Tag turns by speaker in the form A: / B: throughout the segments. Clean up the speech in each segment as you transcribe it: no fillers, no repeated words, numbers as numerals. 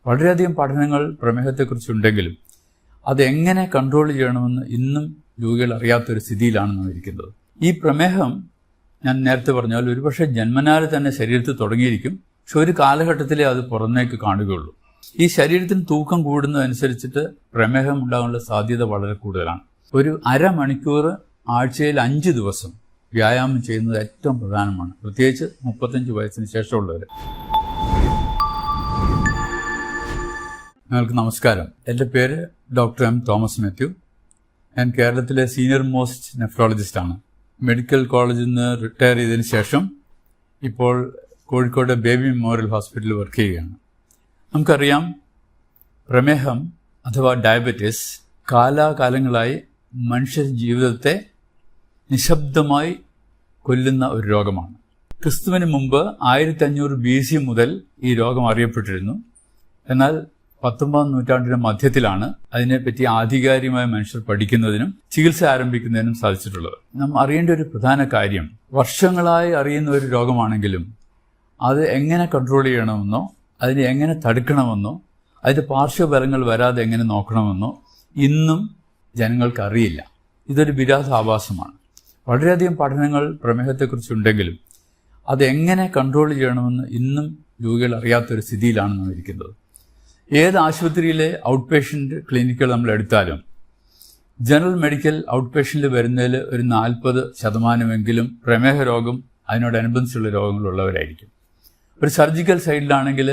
A: വളരെയധികം പഠനങ്ങൾ പ്രമേഹത്തെക്കുറിച്ചുണ്ടെങ്കിലും അതെങ്ങനെ കൺട്രോൾ ചെയ്യണമെന്ന് ഇന്നും രോഗികൾ അറിയാത്തൊരു സ്ഥിതിയിലാണ് നാം ഇരിക്കുന്നത്. ഈ പ്രമേഹം ഞാൻ നേരത്തെ പറഞ്ഞാൽ ഒരുപക്ഷെ ജന്മനാൽ തന്നെ ശരീരത്തിൽ തുടങ്ങിയിരിക്കും, പക്ഷെ ഒരു കാലഘട്ടത്തിലേ അത് പുറമേക്ക് കാണുകയുള്ളൂ. ഈ ശരീരത്തിന് തൂക്കം കൂടുന്നതനുസരിച്ചിട്ട് പ്രമേഹം ഉണ്ടാകാനുള്ള സാധ്യത വളരെ കൂടുതലാണ്. ഒരു അരമണിക്കൂർ ആഴ്ചയിൽ 5 ദിവസം വ്യായാമം ചെയ്യുന്നത് ഏറ്റവും പ്രധാനമാണ്, പ്രത്യേകിച്ച് 35 വയസ്സിന് ശേഷമുള്ളവർ. നിങ്ങൾക്ക് നമസ്കാരം. എൻ്റെ പേര് ഡോക്ടർ എം തോമസ് മാത്യു. ഞാൻ കേരളത്തിലെ സീനിയർ മോസ്റ്റ് നെഫ്രോളജിസ്റ്റാണ്. മെഡിക്കൽ കോളേജിൽ നിന്ന് റിട്ടയർ ചെയ്തതിന് ശേഷം ഇപ്പോൾ കോഴിക്കോട് ബേബി മെമ്മോറിയൽ ഹോസ്പിറ്റലിൽ വർക്ക് ചെയ്യുകയാണ്. നമുക്കറിയാം, പ്രമേഹം അഥവാ ഡയബറ്റീസ് കാലാകാലങ്ങളായി മനുഷ്യ ജീവിതത്തെ നിശബ്ദമായി കൊല്ലുന്ന ഒരു രോഗമാണ്. ക്രിസ്തുവിന് മുമ്പ് 1500 BC മുതൽ ഈ രോഗം അറിയപ്പെട്ടിരുന്നു. എന്നാൽ 19ാം നൂറ്റാണ്ടിന്റെ മധ്യത്തിലാണ് അതിനെപ്പറ്റി ആധികാരികമായ മനുഷ്യർ പഠിക്കുന്നതിനും ചികിത്സ ആരംഭിക്കുന്നതിനും സാധിച്ചിട്ടുള്ളത്. നാം അറിയേണ്ട ഒരു പ്രധാന കാര്യം, വർഷങ്ങളായി അറിയുന്ന ഒരു രോഗമാണെങ്കിലും അത് എങ്ങനെ കൺട്രോൾ ചെയ്യണമെന്നോ അതിനെ എങ്ങനെ തടുക്കണമെന്നോ അതിൻ്റെ പാർശ്വഫലങ്ങൾ വരാതെ എങ്ങനെ നോക്കണമെന്നോ ഇന്നും ജനങ്ങൾക്ക് അറിയില്ല. ഇതൊരു വിരോധാഭാസമാണ്. വളരെയധികം പഠനങ്ങൾ പ്രമേഹത്തെക്കുറിച്ചുണ്ടെങ്കിലും അതെങ്ങനെ കൺട്രോൾ ചെയ്യണമെന്ന് ഇന്നും രോഗികൾ അറിയാത്തൊരു സ്ഥിതിയിലാണ് നാം ഇരിക്കുന്നത്. ഏത് ആശുപത്രിയിലെ ഔട്ട് പേഷ്യൻ്റ് ക്ലിനിക്കുകൾ നമ്മൾ എടുത്താലും ജനറൽ മെഡിക്കൽ ഔട്ട് പേഷ്യൻ്റിൽ വരുന്നതിൽ ഒരു 40% പ്രമേഹ രോഗം അതിനോടനുബന്ധിച്ചുള്ള രോഗങ്ങളുള്ളവരായിരിക്കും. ഒരു സർജിക്കൽ സൈഡിലാണെങ്കിൽ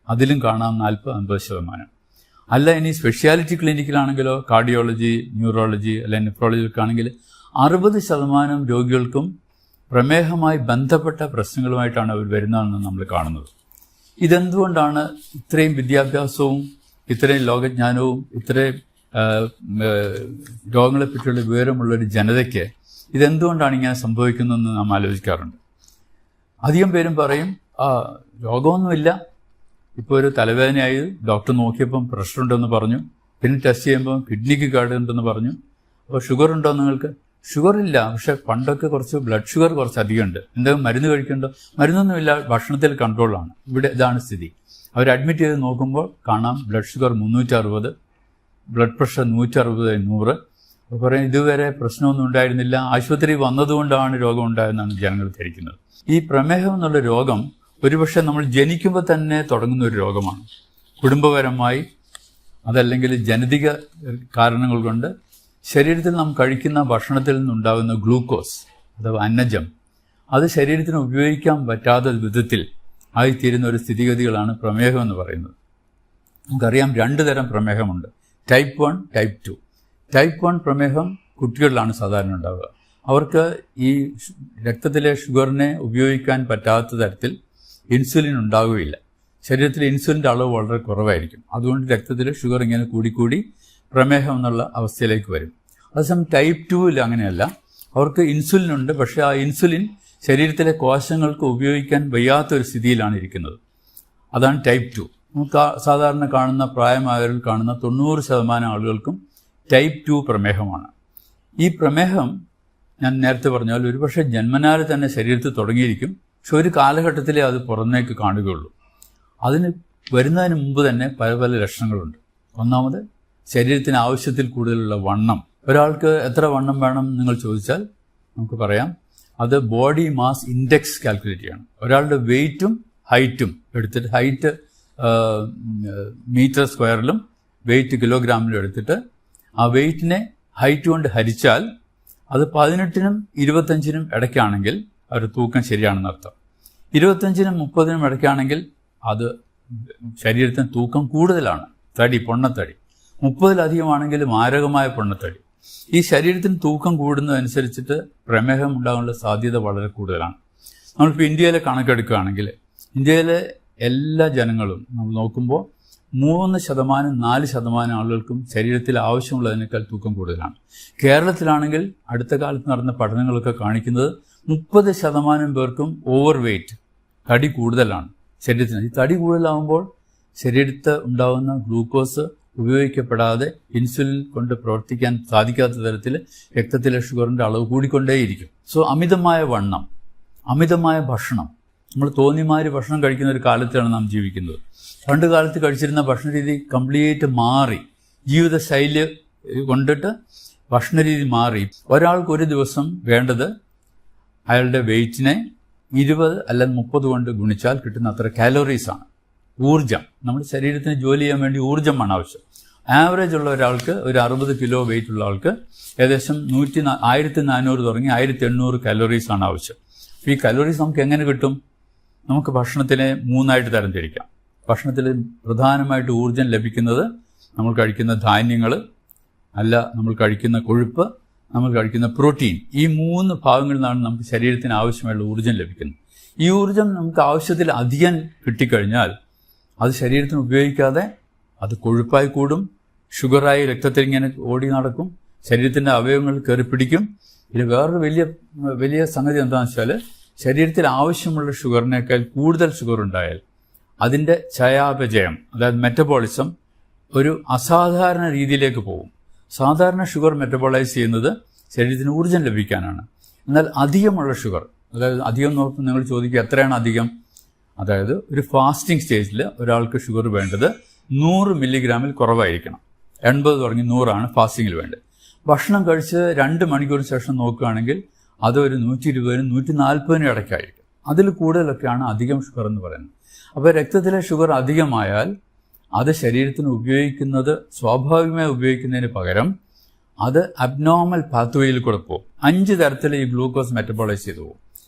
A: അതിലും കാണാം 40-50%. അല്ല, ഇനി സ്പെഷ്യാലിറ്റി ക്ലിനിക്കിലാണെങ്കിലോ കാർഡിയോളജി, ന്യൂറോളജി അല്ലെങ്കിൽ നെഫ്രോളജിക്കാണെങ്കിൽ 60% രോഗികൾക്കും പ്രമേഹമായി ബന്ധപ്പെട്ട പ്രശ്നങ്ങളുമായിട്ടാണ് അവർ വരുന്നതെന്ന് നമ്മൾ കാണുന്നത്. ഇതെന്തുകൊണ്ടാണ് ഇത്രയും വിദ്യാഭ്യാസവും ഇത്രയും ലോകജ്ഞാനവും ഇത്രയും രോഗങ്ങളെപ്പറ്റിയുള്ള വിവരമുള്ളൊരു ജനതയ്ക്ക് ഇതെന്തുകൊണ്ടാണ് ഇങ്ങനെ സംഭവിക്കുന്നതെന്ന് നാം ആലോചിക്കാറുണ്ട്. അധികം പേരും പറയും, രോഗമൊന്നുമില്ല, ഇപ്പോൾ ഒരു തലവേദനയായി ഡോക്ടർ നോക്കിയപ്പം പ്രഷർ ഉണ്ടെന്ന് പറഞ്ഞു, പിന്നെ ടെസ്റ്റ് ചെയ്യുമ്പോൾ കിഡ്നിക്ക് കേടുണ്ടെന്ന് പറഞ്ഞു. അപ്പോൾ ഷുഗർ ഉണ്ടോ നിങ്ങൾക്ക്? ഷുഗർ ഇല്ല, പക്ഷെ പണ്ടൊക്കെ കുറച്ച് ബ്ലഡ് ഷുഗർ കുറച്ച് അധികമുണ്ട്, എന്തെങ്കിലും മരുന്ന് കഴിക്കണ്ടോ? മരുന്നൊന്നുമില്ല, ഭക്ഷണത്തിൽ കൺട്രോളാണ്. ഇവിടെ ഇതാണ് സ്ഥിതി. അവർ അഡ്മിറ്റ് ചെയ്ത് നോക്കുമ്പോൾ കാണാം ബ്ലഡ് ഷുഗർ 360, ബ്ലഡ് പ്രഷർ 160/100. അപ്പോൾ പറയും ഇതുവരെ പ്രശ്നമൊന്നും ഉണ്ടായിരുന്നില്ല, ആശുപത്രി വന്നതുകൊണ്ടാണ് രോഗം ഉണ്ടായതെന്നാണ് ജനങ്ങൾ ധരിക്കുന്നത്. ഈ പ്രമേഹം എന്നുള്ള രോഗം ഒരുപക്ഷെ നമ്മൾ ജനിക്കുമ്പോൾ തന്നെ തുടങ്ങുന്ന ഒരു രോഗമാണ്. കുടുംബപരമായി അതല്ലെങ്കിൽ ജനിതക കാരണങ്ങൾ കൊണ്ട് ശരീരത്തിൽ നാം കഴിക്കുന്ന ഭക്ഷണത്തിൽ നിന്നുണ്ടാകുന്ന ഗ്ലൂക്കോസ് അഥവാ അന്നജം അത് ശരീരത്തിന് ഉപയോഗിക്കാൻ പറ്റാത്ത വിധത്തിൽ ആയിത്തീരുന്ന ഒരു സ്ഥിതിഗതികളാണ് പ്രമേഹം എന്ന് പറയുന്നത്. നമുക്കറിയാം 2 തരം പ്രമേഹമുണ്ട്, ടൈപ്പ് 1, ടൈപ്പ് 2. ടൈപ്പ് 1 പ്രമേഹം കുട്ടികളിലാണ് സാധാരണ ഉണ്ടാവുക. അവർക്ക് ഈ രക്തത്തിലെ ഷുഗറിനെ ഉപയോഗിക്കാൻ പറ്റാത്ത തരത്തിൽ ഇൻസുലിൻ ഉണ്ടാവുകയില്ല. ശരീരത്തിലെ ഇൻസുലിൻ്റെ അളവ് വളരെ കുറവായിരിക്കും. അതുകൊണ്ട് രക്തത്തിലെ ഷുഗർ ഇങ്ങനെ കൂടിക്കൂടി പ്രമേഹം എന്നുള്ള അവസ്ഥയിലേക്ക് വരും. അതേസമയം ടൈപ്പ് 2-ൽ അങ്ങനെയല്ല. അവർക്ക് ഇൻസുലിൻ ഉണ്ട്, പക്ഷേ ആ ഇൻസുലിൻ ശരീരത്തിലെ കോശങ്ങൾക്ക് ഉപയോഗിക്കാൻ വയ്യാത്തൊരു സ്ഥിതിയിലാണ് ഇരിക്കുന്നത്. അതാണ് ടൈപ്പ് 2. നമുക്ക് സാധാരണ കാണുന്ന പ്രായമായവരിൽ കാണുന്ന 90% ആളുകൾക്കും ടൈപ്പ് 2 പ്രമേഹമാണ്. ഈ പ്രമേഹം ഞാൻ നേരത്തെ പറഞ്ഞാൽ ഒരുപക്ഷെ ജന്മനാൽ തന്നെ ശരീരത്തിൽ തുടങ്ങിയിരിക്കും, പക്ഷെ ഒരു കാലഘട്ടത്തിലേ അത് പുറമേക്ക് കാണുകയുള്ളൂ. അതിന് വരുന്നതിന് മുമ്പ് തന്നെ പല പല ലക്ഷണങ്ങളുണ്ട്. ഒന്നാമത്, ശരീരത്തിന് ആവശ്യത്തിൽ കൂടുതലുള്ള വണ്ണം. ഒരാൾക്ക് എത്ര വണ്ണം വേണം നിങ്ങൾ ചോദിച്ചാൽ നമുക്ക് പറയാം, അത് ബോഡി മാസ് ഇൻഡെക്സ് കാൽക്കുലേറ്റ് ചെയ്യണം. ഒരാളുടെ വെയ്റ്റും ഹൈറ്റും എടുത്തിട്ട്, ഹൈറ്റ് മീറ്റർ സ്ക്വയറിലും വെയ്റ്റ് കിലോഗ്രാമിലും എടുത്തിട്ട് ആ വെയ്റ്റിനെ ഹൈറ്റ് കൊണ്ട് ഹരിച്ചാൽ അത് 18-നും 25-നും ഇടയ്ക്കാണെങ്കിൽ അവരുടെ തൂക്കം ശരിയാണെന്ന് അർത്ഥം. 25-നും 30-നും ഇടയ്ക്കാണെങ്കിൽ അത് ശരീരത്തിന് തൂക്കം കൂടുതലാണ്, തടി, പൊണ്ണത്തടി. 30-ലധികമാണെങ്കിൽ മാരകമായ പൊണ്ണത്തടി. ഈ ശരീരത്തിന് തൂക്കം കൂടുന്നതനുസരിച്ചിട്ട് പ്രമേഹം ഉണ്ടാകാനുള്ള സാധ്യത വളരെ കൂടുതലാണ്. നമ്മളിപ്പോൾ ഇന്ത്യയിലെ കണക്കെടുക്കുകയാണെങ്കിൽ ഇന്ത്യയിലെ എല്ലാ ജനങ്ങളും നമ്മൾ നോക്കുമ്പോൾ 3%, 4% ആളുകൾക്കും ശരീരത്തിൽ ആവശ്യമുള്ളതിനേക്കാൾ തൂക്കം കൂടുതലാണ്. കേരളത്തിലാണെങ്കിൽ അടുത്ത കാലത്ത് നടന്ന പഠനങ്ങളൊക്കെ കാണിക്കുന്നത് 30% പേർക്കും ഓവർ വെയ്റ്റ്, തടി കൂടുതലാണ് ശരീരത്തിന്. ഈ തടി കൂടുതലാകുമ്പോൾ ശരീരത്തിൽ ഉണ്ടാകുന്ന ഗ്ലൂക്കോസ് ഉപയോഗിക്കപ്പെടാതെ ഇൻസുലിൻ കൊണ്ട് പ്രവർത്തിക്കാൻ സാധിക്കാത്ത തരത്തിൽ രക്തത്തിലെ ഷുഗറിൻ്റെ അളവ് കൂടിക്കൊണ്ടേയിരിക്കും. സോ അമിതമായ വണ്ണം, അമിതമായ ഭക്ഷണം നമ്മൾ തോന്നിമാതിരി ഭക്ഷണം കഴിക്കുന്ന ഒരു കാലത്താണ് നാം ജീവിക്കുന്നത്. പണ്ട് കാലത്ത് കഴിച്ചിരുന്ന ഭക്ഷണരീതി കംപ്ലീറ്റ് മാറി, ജീവിതശൈലി കൊണ്ടിട്ട് ഭക്ഷണരീതി മാറി. ഒരാൾക്ക് ഒരു ദിവസം വേണ്ടത് അയാളുടെ വെയിറ്റിനെ 20 അല്ലെങ്കിൽ 30 കൊണ്ട് ഗുണിച്ചാൽ കിട്ടുന്ന അത്ര കാലോറീസാണ്. ഊർജം, നമ്മുടെ ശരീരത്തിന് ജോലി ചെയ്യാൻ വേണ്ടി ഊർജ്ജമാണ് ആവശ്യം. ആവറേജ് ഉള്ള ഒരാൾക്ക്, ഒരു 60 കിലോ വെയിറ്റ് ഉള്ള ആൾക്ക് ഏകദേശം 1400 തുടങ്ങി 1800 കലോറീസാണ് ആവശ്യം. അപ്പോൾ ഈ കലോറീസ് നമുക്ക് എങ്ങനെ കിട്ടും? നമുക്ക് ഭക്ഷണത്തിനെ 3ആയിട്ട് തരംതിരിക്കാം. ഭക്ഷണത്തിൽ പ്രധാനമായിട്ട് ഊർജ്ജം ലഭിക്കുന്നത് നമ്മൾ കഴിക്കുന്ന ധാന്യങ്ങൾ, അല്ല നമ്മൾ കഴിക്കുന്ന കൊഴുപ്പ്, നമ്മൾ കഴിക്കുന്ന പ്രോട്ടീൻ. ഈ 3 ഭാഗങ്ങളിൽ നിന്നാണ് നമുക്ക് ശരീരത്തിന് ആവശ്യമായുള്ള ഊർജ്ജം ലഭിക്കുന്നത്. ഈ ഊർജ്ജം നമുക്ക് ആവശ്യത്തിൽ അധികം കിട്ടിക്കഴിഞ്ഞാൽ അത് ശരീരത്തിന് ഉപയോഗിക്കാതെ അത് കൊഴുപ്പായി കൂടും, ഷുഗറായി രക്തത്തിൽ ഇങ്ങനെ ഓടി നടക്കും, ശരീരത്തിൻ്റെ അവയവങ്ങൾ കയറി പിടിക്കും. ഇത് വേറൊരു വലിയ സംഗതി എന്താണെന്ന് വെച്ചാൽ, ശരീരത്തിൽ ആവശ്യമുള്ള ഷുഗറിനേക്കാൾ കൂടുതൽ ഷുഗർ ഉണ്ടായാൽ അതിൻ്റെ ചയാപചയം, അതായത് മെറ്റബോളിസം ഒരു അസാധാരണ രീതിയിലേക്ക് പോകും. സാധാരണ ഷുഗർ മെറ്റബോളൈസ് ചെയ്യുന്നത് ശരീരത്തിന് ഊർജ്ജം ലഭിക്കാനാണ്. എന്നാൽ അധികമുള്ള ഷുഗർ, അതായത് അധികം നോക്കുമ്പോൾ നിങ്ങൾ ചോദിക്കുക എത്രയാണ് അധികം? അതായത് ഒരു ഫാസ്റ്റിംഗ് സ്റ്റേജിൽ ഒരാൾക്ക് ഷുഗർ വേണ്ടത് 100 മില്ലിഗ്രാമിൽ കുറവായിരിക്കണം. 80 തുടങ്ങി 100 ഫാസ്റ്റിങ്ങിൽ വേണ്ടത്. ഭക്ഷണം കഴിച്ച് 2 മണിക്കൂറിന് ശേഷം നോക്കുകയാണെങ്കിൽ അത് ഒരു 120-നും 140-നും ഇടയ്ക്കായിരിക്കും. അതിൽ കൂടുതലൊക്കെയാണ് അധികം ഷുഗർ എന്ന് പറയുന്നത്. അപ്പോൾ രക്തത്തിലെ ഷുഗർ അധികമായാൽ അത് ശരീരത്തിന് ഉപയോഗിക്കുന്നത് സ്വാഭാവികമായി ഉപയോഗിക്കുന്നതിന് പകരം അത് അബ്നോർമൽ പാത്വേയിൽ കൂടെ പോകും. 5 തരത്തിൽ ഈ ഗ്ലൂക്കോസ് മെറ്റബോളൈസ് ചെയ്തു പോകും.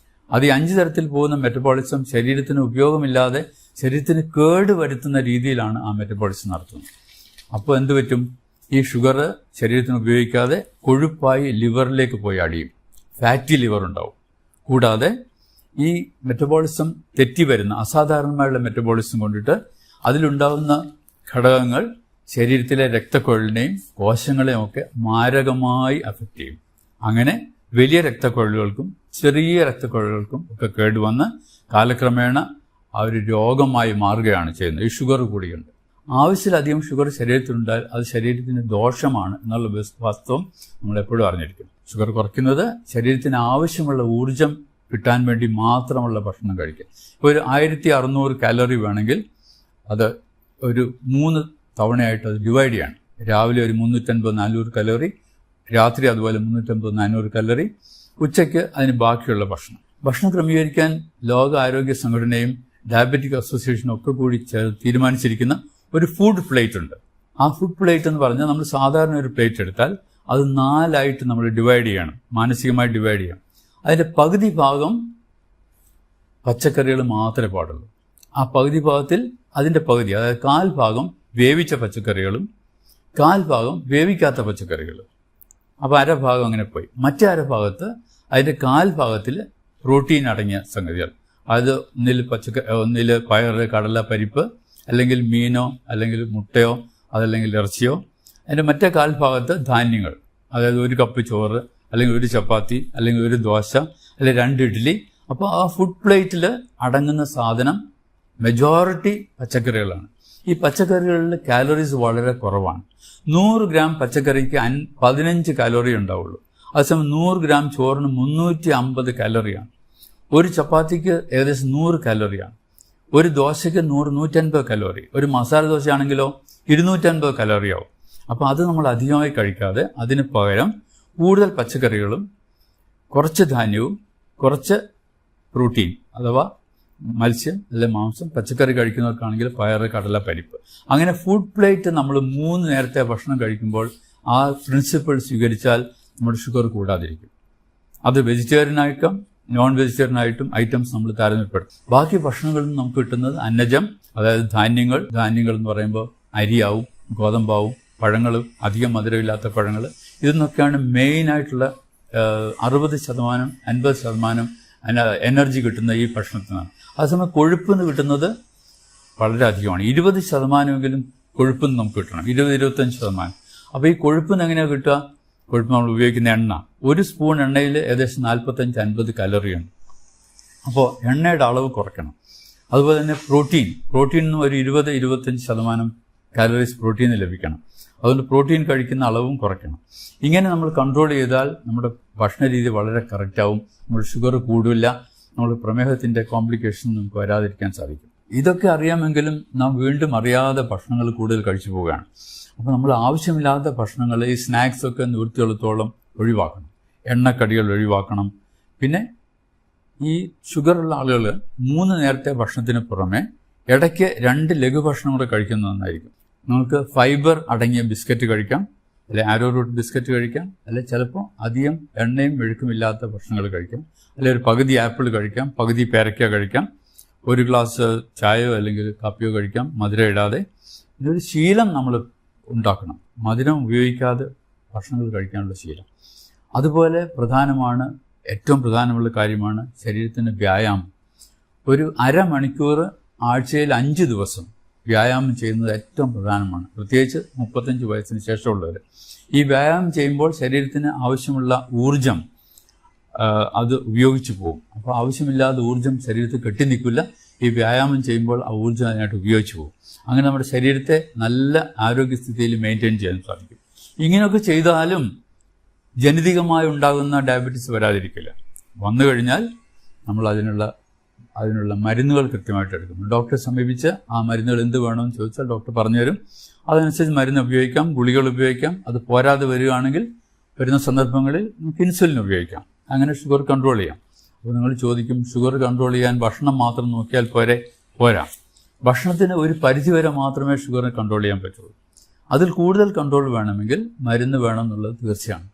A: അത് ഈ 5 തരത്തിൽ പോകുന്ന മെറ്റബോളിസം ശരീരത്തിന് ഉപയോഗമില്ലാതെ ശരീരത്തിന് കേട് വരുത്തുന്ന രീതിയിലാണ് ആ മെറ്റബോളിസം നടത്തുന്നത്. അപ്പോൾ എന്ത് പറ്റും? ഈ ഷുഗർ ശരീരത്തിന് ഉപയോഗിക്കാതെ കൊഴുപ്പായി ലിവറിലേക്ക് പോയി അടിയും. ഫാറ്റി ലിവർ ഉണ്ടാവും. കൂടാതെ ഈ മെറ്റബോളിസം തെറ്റി വരുന്ന അസാധാരണമായുള്ള മെറ്റബോളിസം കൊണ്ടിട്ട് അതിലുണ്ടാകുന്ന ഘടകങ്ങൾ ശരീരത്തിലെ രക്തക്കുഴലിനെയും കോശങ്ങളെയും ഒക്കെ മാരകമായി അഫക്റ്റ് ചെയ്യും. അങ്ങനെ വലിയ രക്തക്കുഴലുകൾക്കും ചെറിയ രക്തക്കുഴലുകൾക്കും ഒക്കെ കേടുവന്ന് കാലക്രമേണ ആ ഒരു രോഗമായി മാറുകയാണ് ചെയ്യുന്നത്. ഈ ഷുഗർ കൂടിയുണ്ട്. ആവശ്യത്തിലധികം ഷുഗർ ശരീരത്തിലുണ്ടായാൽ അത് ശരീരത്തിന് ദോഷമാണ് എന്നുള്ള വാസ്തവം നമ്മളെപ്പോഴും അറിഞ്ഞിരിക്കും. ഷുഗർ കുറയ്ക്കുന്നത് ശരീരത്തിന് ആവശ്യമുള്ള ഊർജ്ജം കിട്ടാൻ വേണ്ടി മാത്രമുള്ള ഭക്ഷണം കഴിക്കുക. ഇപ്പോൾ ഒരു 1600 കാലറി വേണമെങ്കിൽ അത് ഒരു 3 തവണയായിട്ട് അത് ഡിവൈഡ് ചെയ്യണം. രാവിലെ ഒരു 350-400 കലോറി, രാത്രി അതുപോലെ 350-400 കലോറി, ഉച്ചയ്ക്ക് അതിന് ബാക്കിയുള്ള ഭക്ഷണം ക്രമീകരിക്കാൻ ലോക ആരോഗ്യ സംഘടനയും ഡയബറ്റിക് അസോസിയേഷനും ഒക്കെ കൂടി തീരുമാനിച്ചിരിക്കുന്ന ഒരു ഫുഡ് പ്ലേറ്റ് ഉണ്ട്. ആ ഫുഡ് പ്ലേറ്റ് എന്ന് പറഞ്ഞാൽ നമ്മൾ സാധാരണ ഒരു പ്ലേറ്റ് എടുത്താൽ അത് 4ആയിട്ട് നമ്മൾ ഡിവൈഡ് ചെയ്യണം, മാനസികമായി ഡിവൈഡ് ചെയ്യണം. അതിൻ്റെ പകുതി ഭാഗം പച്ചക്കറികൾ മാത്രമേ പാടുള്ളൂ. ആ പകുതി ഭാഗത്തിൽ അതിൻ്റെ പകുതി, അതായത് 1/4 ഭാഗം വേവിച്ച പച്ചക്കറികളും 1/4 ഭാഗം വേവിക്കാത്ത പച്ചക്കറികളും. അപ്പോൾ 1/2 ഭാഗം അങ്ങനെ പോയി. മറ്റേ 1/2 ഭാഗത്ത് അതിൻ്റെ 1/4 ഭാഗത്തിൽ പ്രോട്ടീൻ അടങ്ങിയ സംഗതികൾ, അത് ഒന്നിൽ പയറ്, കടല, പരിപ്പ്, അല്ലെങ്കിൽ മീനോ അല്ലെങ്കിൽ മുട്ടയോ അതല്ലെങ്കിൽ ഇറച്ചിയോ. അതിൻ്റെ മറ്റേ 1/4 ഭാഗത്ത് ധാന്യങ്ങൾ, അതായത് 1 കപ്പ് ചോറ് അല്ലെങ്കിൽ 1 ചപ്പാത്തി അല്ലെങ്കിൽ 1 ദോശ അല്ലെങ്കിൽ 2 ഇഡ്ഡലി. അപ്പോൾ ആ ഫുഡ് പ്ലേറ്റിൽ അടങ്ങുന്ന സാധനം മെജോറിറ്റി പച്ചക്കറികളാണ്. ഈ പച്ചക്കറികളിൽ കാലറീസ് വളരെ കുറവാണ്. 100 ഗ്രാം പച്ചക്കറിക്ക് 15 കാലോറി ഉണ്ടാവുള്ളൂ. അതേസമയം 100 ഗ്രാം ചോറിന് 350 കാലറിയാണ്. 1 ചപ്പാത്തിക്ക് ഏകദേശം 100 കാലറിയാണ്. 1 ദോശയ്ക്ക് 100-150 കലോറി. ഒരു മസാല ദോശയാണെങ്കിലോ 250 കലോറിയാവും. അപ്പോൾ അത് നമ്മൾ അധികമായി കഴിക്കാതെ അതിന് പകരം കൂടുതൽ പച്ചക്കറികളും കുറച്ച് ധാന്യവും കുറച്ച് പ്രോട്ടീൻ അഥവാ മത്സ്യം അല്ലെങ്കിൽ മാംസം, പച്ചക്കറി കഴിക്കുന്നവർക്കാണെങ്കിൽ പയറ്, കടല, പരിപ്പ്, അങ്ങനെ ഫുഡ് പ്ലേറ്റ് നമ്മൾ 3 നേരത്തെ ഭക്ഷണം കഴിക്കുമ്പോൾ ആ പ്രിൻസിപ്പിൾ സ്വീകരിച്ചാൽ നമ്മുടെ ഷുഗർ കൂടാതിരിക്കും. അത് വെജിറ്റേറിയനായിട്ടും നോൺ വെജിറ്റേറിയനായിട്ടും ഐറ്റംസ് നമ്മൾ താരതമ്യപ്പെടുത്തും. ബാക്കി ഭക്ഷണങ്ങളിൽ നിന്ന് നമുക്ക് കിട്ടുന്നത് അന്നജം, അതായത് ധാന്യങ്ങൾ എന്ന് പറയുമ്പോൾ അരിയാവും, ഗോതമ്പാവും, പഴങ്ങളും, അധികം മധുരമില്ലാത്ത പഴങ്ങൾ, ഇതെന്നൊക്കെയാണ് മെയിനായിട്ടുള്ള 60%, 50% എനർജി കിട്ടുന്ന ഈ ഭക്ഷണത്തിനാണ്. അതേസമയം കൊഴുപ്പ് നിന്ന് കിട്ടുന്നത് വളരെ അധികമാണ്. 20%എങ്കിലും കൊഴുപ്പ് നമുക്ക് കിട്ടണം, 20-25%. അപ്പോൾ ഈ കൊഴുപ്പിന് എങ്ങനെയാണ് കിട്ടുക? കൊഴുപ്പ് നമ്മൾ ഉപയോഗിക്കുന്ന എണ്ണ, 1 സ്പൂൺ എണ്ണയിൽ ഏകദേശം 45-50 കലോറിയുണ്ട്. അപ്പോൾ എണ്ണയുടെ അളവ് കുറയ്ക്കണം. അതുപോലെ തന്നെ പ്രോട്ടീനിന് ഒരു 20-25% കാലറീസ് പ്രോട്ടീന് ലഭിക്കണം. അതുകൊണ്ട് പ്രോട്ടീൻ കഴിക്കുന്ന അളവും കുറയ്ക്കണം. ഇങ്ങനെ നമ്മൾ കൺട്രോൾ ചെയ്താൽ നമ്മുടെ ഭക്ഷണ രീതി വളരെ കറക്റ്റാവും. നമ്മുടെ ഷുഗർ കൂടില്ല, നമ്മൾ പ്രമേഹത്തിൻ്റെ കോംപ്ലിക്കേഷൻ നമുക്ക് വരാതിരിക്കാൻ സാധിക്കും. ഇതൊക്കെ അറിയാമെങ്കിലും നാം വീണ്ടും അറിയാതെ ഭക്ഷണങ്ങൾ കൂടുതൽ കഴിച്ചു പോവുകയാണ്. അപ്പോൾ നമ്മൾ ആവശ്യമില്ലാത്ത ഭക്ഷണങ്ങൾ, ഈ സ്നാക്സൊക്കെ നിവൃത്തിയുള്ളത്തോളം ഒഴിവാക്കണം. എണ്ണക്കടികൾ ഒഴിവാക്കണം. പിന്നെ ഈ ഷുഗറുള്ള ആളുകൾ 3 നേരത്തെ ഭക്ഷണത്തിന് പുറമെ ഇടയ്ക്ക് 2 ലഘുഭക്ഷണം കൂടെ കഴിക്കുന്നത് നന്നായിരിക്കും. നമുക്ക് ഫൈബർ അടങ്ങിയ ബിസ്ക്കറ്റ് കഴിക്കാം, അല്ലെ ആരോ റൂട്ട് ബിസ്ക്കറ്റ് കഴിക്കാം, അല്ലെ ചിലപ്പോൾ അധികം എണ്ണയും മെഴുക്കുമില്ലാത്ത ഭക്ഷണങ്ങൾ കഴിക്കാം, അല്ലെ ഒരു പകുതി ആപ്പിൾ കഴിക്കാം, പകുതി പേരയ്ക്ക കഴിക്കാം, 1 ഗ്ലാസ് ചായയോ അല്ലെങ്കിൽ കാപ്പിയോ കഴിക്കാം മധുരം ഇടാതെ. ഇതൊരു ശീലം നമ്മൾ ഉണ്ടാക്കണം, മധുരം ഉപയോഗിക്കാതെ ഭക്ഷണങ്ങൾ കഴിക്കാനുള്ള ശീലം. അതുപോലെ ഏറ്റവും പ്രധാനമുള്ള കാര്യമാണ് ശരീരത്തിന് വ്യായാമം. ഒരു അരമണിക്കൂർ ആഴ്ചയിൽ 5 ദിവസം വ്യായാമം ചെയ്യുന്നത് ഏറ്റവും പ്രധാനമാണ്, പ്രത്യേകിച്ച് 35 വയസ്സിന് ശേഷമുള്ളവർ. ഈ വ്യായാമം ചെയ്യുമ്പോൾ ശരീരത്തിന് ആവശ്യമുള്ള ഊർജം അത് ഉപയോഗിച്ചു പോകും. അപ്പോൾ ആവശ്യമില്ലാതെ ഊർജം ശരീരത്തിൽ കെട്ടി നിൽക്കില്ല. ഈ വ്യായാമം ചെയ്യുമ്പോൾ ആ ഊർജം അതിനായിട്ട് ഉപയോഗിച്ചു പോകും. അങ്ങനെ നമ്മുടെ ശരീരത്തെ നല്ല ആരോഗ്യസ്ഥിതിയിൽ മെയിൻറ്റെയിൻ ചെയ്യാൻ സാധിക്കും. ഇങ്ങനെയൊക്കെ ചെയ്താലും ജനിതകമായി ഉണ്ടാകുന്ന ഡയബറ്റീസ് വരാതിരിക്കില്ല. വന്നു കഴിഞ്ഞാൽ നമ്മൾ അതിനുള്ള മരുന്നുകൾ കൃത്യമായിട്ട് എടുക്കണം. ഡോക്ടറെ സമീപിച്ച് ആ മരുന്നുകൾ എന്ത് വേണമെന്ന് ചോദിച്ചാൽ ഡോക്ടർ പറഞ്ഞുതരും. അതനുസരിച്ച് മരുന്ന് ഉപയോഗിക്കാം, ഗുളികൾ ഉപയോഗിക്കാം. അത് പോരാതെ വരികയാണെങ്കിൽ വരുന്ന സന്ദർഭങ്ങളിൽ നമുക്ക് ഇൻസുലിൻ ഉപയോഗിക്കാം. അങ്ങനെ ഷുഗർ കൺട്രോൾ ചെയ്യാം. അപ്പോൾ നിങ്ങൾ ചോദിക്കും, ഷുഗർ കൺട്രോൾ ചെയ്യാൻ ഭക്ഷണം മാത്രം നോക്കിയാൽ പോരാ. ഭക്ഷണത്തിന് ഒരു പരിധിവരെ മാത്രമേ ഷുഗറിനെ കൺട്രോൾ ചെയ്യാൻ പറ്റുള്ളൂ. അതിൽ കൂടുതൽ കൺട്രോൾ വേണമെങ്കിൽ മരുന്ന് വേണം എന്നുള്ളത് തീർച്ചയാണ്.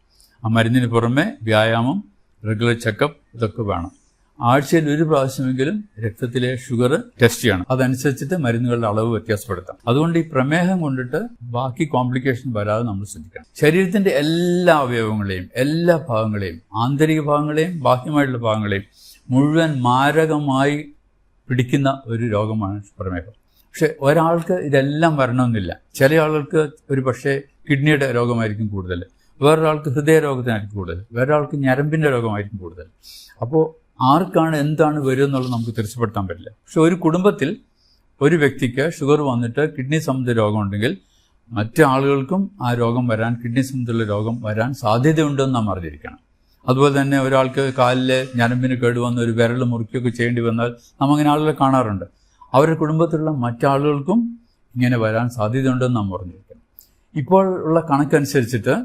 A: ആ മരുന്നിന് പുറമെ വ്യായാമം, റെഗുലർ ചെക്കപ്പ് ഇതൊക്കെ വേണം. ആഴ്ചയിൽ 1 പ്രാവശ്യമെങ്കിലും രക്തത്തിലെ ഷുഗർ ടെസ്റ്റ് ചെയ്യണം. അതനുസരിച്ചിട്ട് മരുന്നുകളുടെ അളവ് വ്യത്യാസപ്പെടുത്താം. അതുകൊണ്ട് ഈ പ്രമേഹം കൊണ്ടിട്ട് ബാക്കി കോംപ്ലിക്കേഷൻ വരാതെ നമ്മൾ ശ്രദ്ധിക്കണം. ശരീരത്തിന്റെ എല്ലാ അവയവങ്ങളെയും, എല്ലാ ഭാഗങ്ങളെയും, ആന്തരിക ഭാഗങ്ങളെയും ബാഹ്യമായിട്ടുള്ള ഭാഗങ്ങളെയും മുഴുവൻ മാരകമായി പിടിക്കുന്ന ഒരു രോഗമാണ് പ്രമേഹം. പക്ഷെ ഒരാൾക്ക് ഇതെല്ലാം വരണമെന്നില്ല. ചില ആളുകൾക്ക് ഒരു പക്ഷേ കിഡ്നിയുടെ രോഗമായിരിക്കും കൂടുതൽ, വേറൊരാൾക്ക് ഹൃദയരോഗത്തിനായിരിക്കും കൂടുതൽ, വേറൊരാൾക്ക് ഞരമ്പിൻ്റെ രോഗമായിരിക്കും കൂടുതൽ. അപ്പോൾ ആർക്കാണ് എന്താണ് വരിക എന്നുള്ളത് നമുക്ക് തിരിച്ചപ്പെടുത്താൻ പറ്റില്ല. പക്ഷെ ഒരു കുടുംബത്തിൽ ഒരു വ്യക്തിക്ക് ഷുഗർ വന്നിട്ട് കിഡ്നി സംബന്ധിച്ച രോഗമുണ്ടെങ്കിൽ മറ്റു ആളുകൾക്കും ആ രോഗം വരാൻ, കിഡ്നി സംബന്ധിച്ചുള്ള രോഗം വരാൻ സാധ്യതയുണ്ടെന്ന് നാം അറിഞ്ഞിരിക്കണം. അതുപോലെ തന്നെ ഒരാൾക്ക് കാലിലെ ഞരമ്പിന് കേടുവന്ന് ഒരു വിരൽ മുറിക്കുകയൊക്കെ ചെയ്യേണ്ടി വന്നാൽ നാം അങ്ങനെ ആളുകളെ കാണാറുണ്ട്. അവരുടെ കുടുംബത്തിലുള്ള മറ്റാളുകൾക്കും ഇങ്ങനെ വരാൻ സാധ്യതയുണ്ടെന്ന് നാം അറിഞ്ഞിരിക്കണം. ഇപ്പോൾ ഉള്ള കണക്കനുസരിച്ചിട്ട്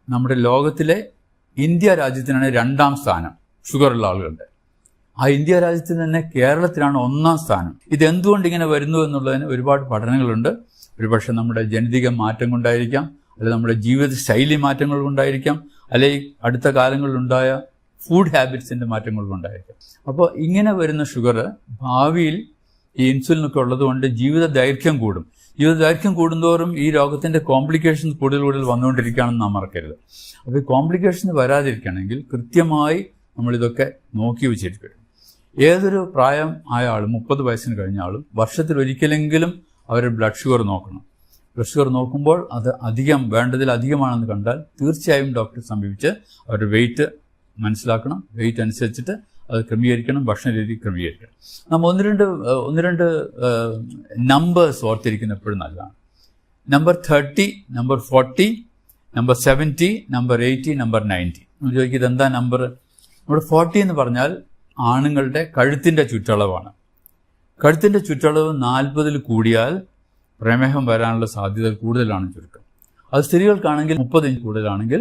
A: നമ്മുടെ ലോകത്തിലെ ഇന്ത്യ രാജ്യത്തിനാണ് 2ാം സ്ഥാനം ഷുഗറുള്ള ആളുകളുടെ. ആ ഇന്ത്യ രാജ്യത്തിന് തന്നെ കേരളത്തിലാണ് 1ാം സ്ഥാനം. ഇതെന്തുകൊണ്ട് ഇങ്ങനെ വരുന്നു എന്നുള്ളതിന് ഒരുപാട് പഠനങ്ങളുണ്ട്. ഒരുപക്ഷെ നമ്മുടെ ജനിതക മാറ്റം കൊണ്ടായിരിക്കാം, അല്ലെങ്കിൽ നമ്മുടെ ജീവിത ശൈലി മാറ്റങ്ങൾ കൊണ്ടായിരിക്കാം, അല്ലെങ്കിൽ അടുത്ത കാലങ്ങളിലുണ്ടായ ഫുഡ് ഹാബിറ്റ്സിൻ്റെ മാറ്റങ്ങൾ കൊണ്ടായിരിക്കാം. അപ്പോൾ ഇങ്ങനെ വരുന്ന ഷുഗർ ഭാവിയിൽ ഈ ഇൻസുലിനൊക്കെ ഉള്ളതുകൊണ്ട് ജീവിത ദൈർഘ്യം കൂടും. ജീവിത ദൈർഘ്യം കൂടുന്തോറും ഈ രോഗത്തിൻ്റെ കോംപ്ലിക്കേഷൻസ് കൂടുതൽ വന്നുകൊണ്ടിരിക്കുകയാണെന്ന് നാം മറക്കരുത്. അപ്പോൾ ഈ കോംപ്ലിക്കേഷൻസ് വരാതിരിക്കണമെങ്കിൽ കൃത്യമായി നമ്മളിതൊക്കെ നോക്കി വെച്ചിരിക്കണം. ഏതൊരു പ്രായം ആയ ആളും, 30 വയസ്സിന് കഴിഞ്ഞ ആളും വർഷത്തിൽ ഒരിക്കലെങ്കിലും അവരുടെ ബ്ലഡ് ഷുഗർ നോക്കണം. ബ്ലഡ് ഷുഗർ നോക്കുമ്പോൾ അത് വേണ്ടതിലധികമാണെന്ന് കണ്ടാൽ തീർച്ചയായും ഡോക്ടറെ സമീപിച്ച് അവരുടെ വെയിറ്റ് മനസ്സിലാക്കണം. വെയിറ്റ് അനുസരിച്ചിട്ട് അത് ക്രമീകരിക്കണം, ഭക്ഷണ രീതി ക്രമീകരിക്കണം. നമ്മൾ ഒന്ന് രണ്ട് നമ്പേഴ്സ് ഓർത്തിരിക്കുന്ന എപ്പോഴും നല്ലതാണ്. Number 30, number 40, number 70, number 80, number 90. നമ്മൾ ചോദിക്കും ഇതെന്താ നമ്പർ? നമ്മുടെ 40 എന്ന് പറഞ്ഞാൽ ആണുങ്ങളുടെ കഴുത്തിൻ്റെ ചുറ്റളവാണ്. കഴുത്തിൻ്റെ ചുറ്റളവ് 40 കൂടിയാൽ പ്രമേഹം വരാനുള്ള സാധ്യത കൂടുതലാണ് ചുരുക്കം. അത് സ്ത്രീകൾക്കാണെങ്കിൽ 30 ഇഞ്ച് കൂടുതലാണെങ്കിൽ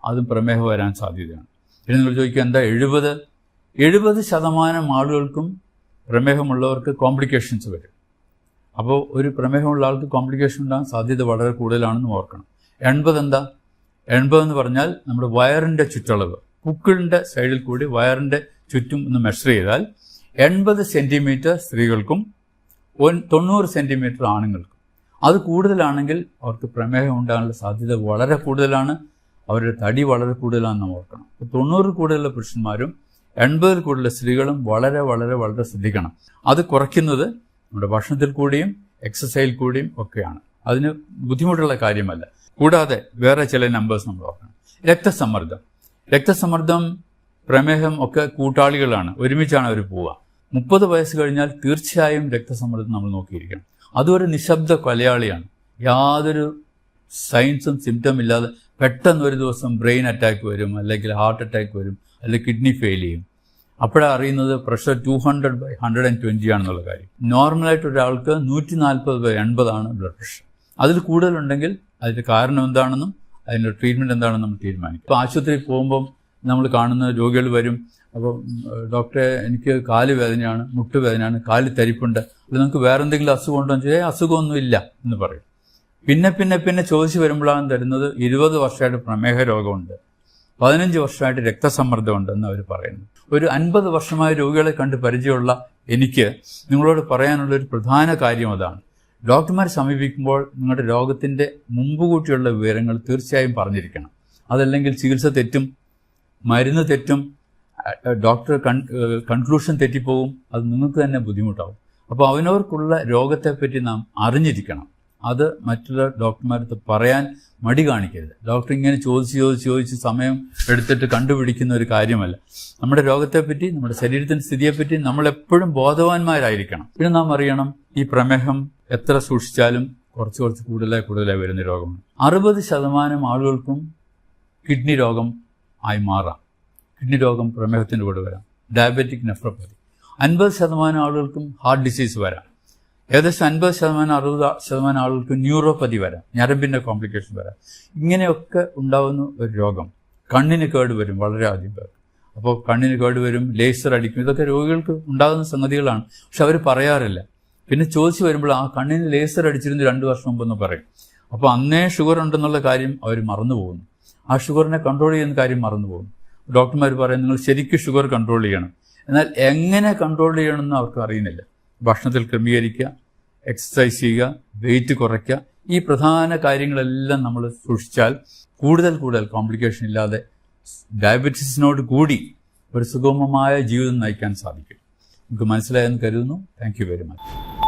A: അതും പ്രമേഹം വരാൻ സാധ്യതയാണ്. ഇനി നിങ്ങൾ ചോദിക്കുക എന്താ 70% ആളുകൾക്കും പ്രമേഹമുള്ളവർക്ക് കോംപ്ലിക്കേഷൻസ് വരും. അപ്പോൾ ഒരു പ്രമേഹമുള്ള ആൾക്ക് കോംപ്ലിക്കേഷൻ ഉണ്ടാകാൻ സാധ്യത വളരെ കൂടുതലാണെന്ന് ഓർക്കണം. 80 എന്താ? 80 എന്ന് പറഞ്ഞാൽ നമ്മുടെ വയറിൻ്റെ ചുറ്റളവ്, പുക്കിളിൻ്റെ സൈഡിൽ കൂടി വയറിൻ്റെ ചുറ്റും ഒന്ന് മെഷർ ചെയ്താൽ 80 സെൻറ്റിമീറ്റർ സ്ത്രീകൾക്കും 90 സെൻറ്റിമീറ്റർ ആണുങ്ങൾക്കും. അത് കൂടുതലാണെങ്കിൽ അവർക്ക് പ്രമേഹം ഉണ്ടാകാനുള്ള സാധ്യത വളരെ കൂടുതലാണ്. അവരുടെ തടി വളരെ കൂടുതലാണെന്ന് നാം ഓർക്കണം. 90 കൂടുതലുള്ള പുരുഷന്മാരും 80 കൂടുതലുള്ള സ്ത്രീകളും വളരെ വളരെ വളരെ ശ്രദ്ധിക്കണം. അത് കുറയ്ക്കുന്നത് നമ്മുടെ ഭക്ഷണത്തിൽ കൂടിയും എക്സസൈസിൽ കൂടിയും ഒക്കെയാണ്. അതിന് ബുദ്ധിമുട്ടുള്ള കാര്യമല്ല. കൂടാതെ വേറെ ചില നമ്പേഴ്സ് നമ്മൾ ഓർക്കണം. രക്തസമ്മർദ്ദം, പ്രമേഹം ഒക്കെ കൂട്ടാളികളാണ്, ഒരുമിച്ചാണ് അവർ പോവുക. 30 വയസ്സ് കഴിഞ്ഞാൽ തീർച്ചയായും രക്തസമ്മർദ്ദം നമ്മൾ നോക്കിയിരിക്കണം. അതൊരു നിശബ്ദ കൊലയാളിയാണ്. യാതൊരു സൈൻസും സിംറ്റം ഇല്ലാതെ പെട്ടെന്ന് ഒരു ദിവസം ബ്രെയിൻ അറ്റാക്ക് വരും, അല്ലെങ്കിൽ ഹാർട്ട് അറ്റാക്ക് വരും, അല്ലെങ്കിൽ കിഡ്നി ഫെയിൽ ചെയ്യും. അപ്പോഴാണ് അറിയുന്നത് പ്രഷർ 200/120 ആണെന്നുള്ള കാര്യം. നോർമലായിട്ട് ഒരാൾക്ക് 140/80 ബ്ലഡ് പ്രഷർ. അതിൽ കൂടുതലുണ്ടെങ്കിൽ അതിൻ്റെ കാരണം എന്താണെന്നും അതിൻ്റെ ട്രീറ്റ്മെൻറ്റ് എന്താണെന്നും നമ്മൾ തീരുമാനിക്കും. ഇപ്പോൾ ആശുപത്രിയിൽ പോകുമ്പം നമ്മൾ കാണുന്ന രോഗികൾ വരും. അപ്പോൾ ഡോക്ടറെ എനിക്ക് കാല് വേദനയാണ്, മുട്ടുവേദനയാണ്, കാല് തരിപ്പുണ്ട്, അത് നിങ്ങൾക്ക് വേറെ എന്തെങ്കിലും അസുഖം ഉണ്ടോ എന്ന് ചോദിച്ചാൽ അസുഖമൊന്നുമില്ല എന്ന് പറയും. പിന്നെ ചോദിച്ചു വരുമ്പോഴാണ് തരുന്നത് 20 വർഷമായിട്ട് പ്രമേഹ രോഗമുണ്ട്, 15 വർഷമായിട്ട് രക്തസമ്മർദ്ദമുണ്ട് എന്ന് അവർ പറയുന്നു. ഒരു 50 വർഷമായ രോഗികളെ കണ്ട് പരിചയമുള്ള എനിക്ക് നിങ്ങളോട് പറയാനുള്ളൊരു പ്രധാന കാര്യം അതാണ്. ഡോക്ടർമാരെ സമീപിക്കുമ്പോൾ നിങ്ങളുടെ രോഗത്തിൻ്റെ മുമ്പുകൂട്ടിയുള്ള വിവരങ്ങൾ തീർച്ചയായും പറഞ്ഞിരിക്കണം. അതല്ലെങ്കിൽ ചികിത്സ തെറ്റും, മരുന്ന് തെറ്റും, ഡോക്ടർ കൺക്ലൂഷൻ തെറ്റിപ്പോവും, അത് നിങ്ങൾക്ക് തന്നെ ബുദ്ധിമുട്ടാവും. അപ്പോൾ അവനവർക്കുള്ള രോഗത്തെപ്പറ്റി നാം അറിഞ്ഞിരിക്കണം. അത് മറ്റുള്ള ഡോക്ടർമാരടുത്ത് പറയാൻ മടി കാണിക്കരുത്. ഡോക്ടർ ഇങ്ങനെ ചോദിച്ച് സമയം എടുത്തിട്ട് കണ്ടുപിടിക്കുന്ന ഒരു കാര്യമല്ല. നമ്മുടെ രോഗത്തെപ്പറ്റി, നമ്മുടെ ശരീരത്തിൻ്റെ സ്ഥിതിയെപ്പറ്റി നമ്മളെപ്പോഴും ബോധവാന്മാരായിരിക്കണം. പിന്നെ നാം അറിയണം, ഈ പ്രമേഹം എത്ര സൂക്ഷിച്ചാലും കുറച്ച് കൂടുതലായി വരുന്ന രോഗമാണ്. 60% ആളുകൾക്കും കിഡ്നി രോഗം ആയി മാറാം. കിഡ്നി രോഗം പ്രമേഹത്തിൻ്റെ കൂടെ വരാം. Diabetic nephropathy. 50% ആളുകൾക്കും ഹാർട്ട് ഡിസീസ് വരാം. ഏകദേശം 50% 60% ആളുകൾക്ക് ന്യൂറോപ്പതി വരാം, ഞരമ്പിൻ്റെ കോംപ്ലിക്കേഷൻ വരാം. ഇങ്ങനെയൊക്കെ ഉണ്ടാകുന്ന ഒരു രോഗം. കണ്ണിന് കേട് വരും വളരെ അധികം പേർക്ക്. അപ്പോൾ കണ്ണിന് കേട് വരും, ലേസർ അടിക്കും, ഇതൊക്കെ രോഗികൾക്ക് ഉണ്ടാകുന്ന സംഗതികളാണ്. പക്ഷെ അവർ പറയാറില്ല. പിന്നെ ചോദിച്ചു വരുമ്പോൾ ആ കണ്ണിന് ലേസർ അടിച്ചിരുന്നു 2 വർഷം മുമ്പെന്ന് പറയും. അപ്പോൾ അന്നേ ഷുഗർ ഉണ്ടെന്നുള്ള കാര്യം അവർ മറന്നു പോകുന്നു. ആ ഷുഗറിനെ കൺട്രോൾ ചെയ്യുന്ന കാര്യം മറന്നു പോകുന്നു. ഡോക്ടർമാർ പറയും നിങ്ങൾ ശരിക്കും ഷുഗർ കൺട്രോൾ ചെയ്യണം. എന്നാൽ എങ്ങനെ കൺട്രോൾ ചെയ്യണമെന്ന് അവർക്ക് അറിയുന്നില്ല. ഭക്ഷണത്തിൽ ക്രമീകരിക്കുക, എക്സസൈസ് ചെയ്യുക, വെയിറ്റ് കുറയ്ക്കുക, ഈ പ്രധാന കാര്യങ്ങളെല്ലാം നമ്മൾ സൂക്ഷിച്ചാൽ കൂടുതൽ കോംപ്ലിക്കേഷൻ ഇല്ലാതെ ഡയബറ്റീസിനോട് കൂടി ഒരു സുഗമമായ ജീവിതം നയിക്കാൻ സാധിക്കും. നമുക്ക് മനസ്സിലായെന്ന് കരുതുന്നു. Thank you very much.